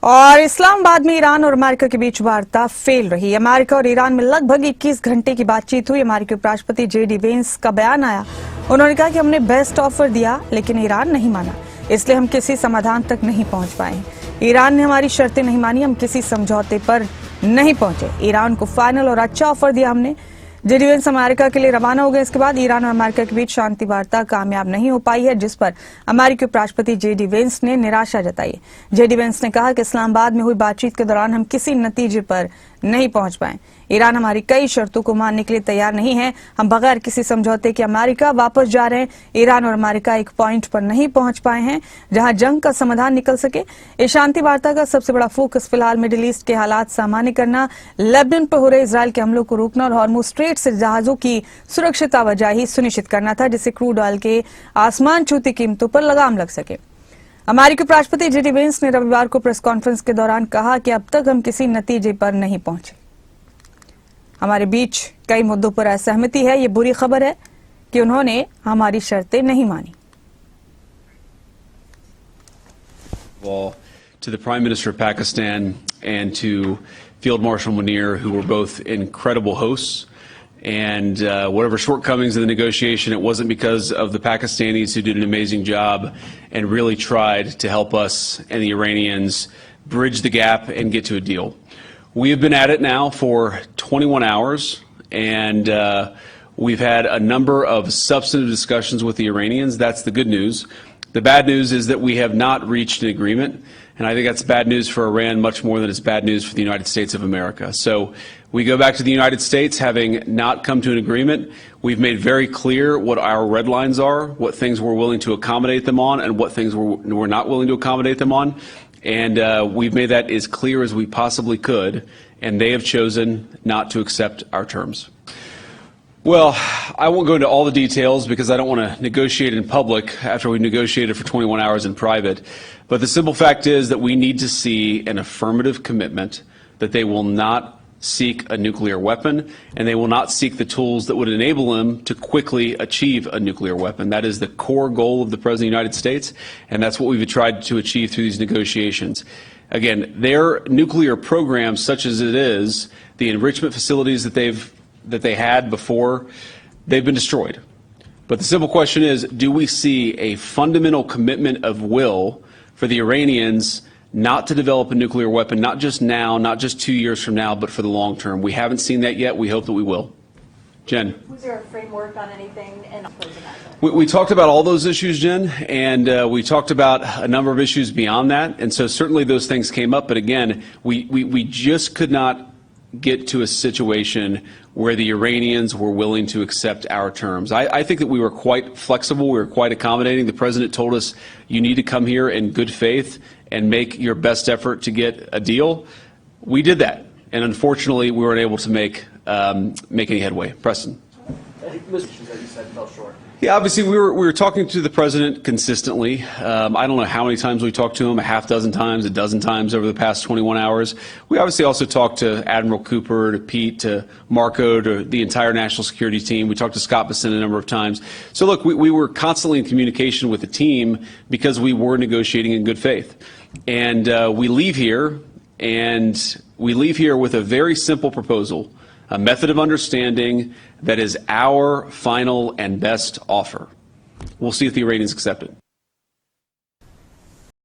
और इस्लामाबाद में ईरान और अमेरिका के बीच वार्ता फेल रही। अमेरिका और ईरान में लगभग 21 घंटे की बातचीत हुई। अमेरिकी उपराष्ट्रपति जेडी वेंस का बयान आया। उन्होंने कहा कि हमने बेस्ट ऑफर दिया, लेकिन ईरान नहीं माना, इसलिए हम किसी समाधान तक नहीं पहुंच पाए। ईरान ने हमारी शर्तें नहीं मानी, हम किसी समझौते पर नहीं पहुंचे। ईरान को फाइनल और अच्छा ऑफर दिया हमने। जेडी वेंस अमेरिका के लिए रवाना हो गए। इसके बाद ईरान और अमेरिका के बीच शांति वार्ता कामयाब नहीं हो पाई है, जिस पर अमेरिकी उपराष्ट्रपति जेडी वेंस ने निराशा जताई। जेडी वेंस ने कहा कि इस्लामाबाद में हुई बातचीत के दौरान हम किसी नतीजे पर नहीं पहुंच पाए। ईरान हमारी कई शर्तों को मानने के लिए तैयार नहीं है। हम बगैर किसी समझौते के अमेरिका वापस जा रहे हैं। ईरान और अमेरिका एक पॉइंट पर नहीं पहुंच पाए हैं जहां जंग का समाधान निकल सके। इस शांति वार्ता का सबसे बड़ा फोकस फिलहाल मिडिल ईस्ट के हालात सामान्य करना, लेबनान पर हो रहे इजरायल के हमलों को रोकना और हॉर्मुज स्ट्रेट से जहाजों की सुरक्षित आवाजाही सुनिश्चित करना था, जिससे क्रूड ऑयल के आसमान छूती कीमतों पर लगाम लग सके। अमेरिकी उपराष्ट्रपति जेडी वेंस ने रविवार को प्रेस कॉन्फ्रेंस के दौरान कहा कि अब तक हम किसी नतीजे पर नहीं पहुंचे। हमारे बीच कई मुद्दों पर असहमति है। ये बुरी खबर है कि उन्होंने हमारी शर्तें नहीं मानी। To the Prime Minister of Pakistan and to Field Marshal Munir, who were both incredible hosts. And whatever shortcomings in the negotiation, it wasn't because of the Pakistanis, who did an amazing job and really tried to help us and the Iranians bridge the gap and get to a deal. We have been at it now for 21 hours, and we've had a number of substantive discussions with the Iranians. That's the good news. The bad news is that we have not reached an agreement, and I think that's bad news for Iran much more than it's bad news for the United States of America. So we go back to the United States having not come to an agreement. We've made very clear what our red lines are, what things we're willing to accommodate them on, and what things we're not willing to accommodate them on. And we've made that as clear as we possibly could, and they have chosen not to accept our terms. Well, I won't go into all the details because I don't want to negotiate in public after we negotiated for 21 hours in private. But the simple fact is that we need to see an affirmative commitment that they will not seek a nuclear weapon, and they will not seek the tools that would enable them to quickly achieve a nuclear weapon. That is the core goal of the President of the United States, and that's what we've tried to achieve through these negotiations. Again, their nuclear program, such as it is, the enrichment facilities that they had before, they've been destroyed. But the simple question is, do we see a fundamental commitment of will for the Iranians not to develop a nuclear weapon, not just now, not just 2 years from now, but for the long term? We haven't seen that yet. We hope that we will. Jen? Was there a framework on anything? We talked about all those issues, Jen, and we talked about a number of issues beyond that. And so certainly those things came up. But again, we just could not get to a situation where the Iranians were willing to accept our terms. I think that we were quite flexible. We were quite accommodating. The president told us, you need to come here in good faith and make your best effort to get a deal. We did that. And unfortunately, we weren't able to make any headway. Preston. I think the issues that you said fell short. Yeah, obviously we were talking to the president consistently. I don't know how many times we talked to him, a half dozen times, a dozen times over the past 21 hours. We obviously also talked to Admiral Cooper, to Pete, to Marco, to the entire national security team. We talked to Scott Besson a number of times. So look, we were constantly in communication with the team because we were negotiating in good faith. And we leave here with a very simple proposal, a method of understanding that is our final and best offer. We'll see if the Iranians accept it.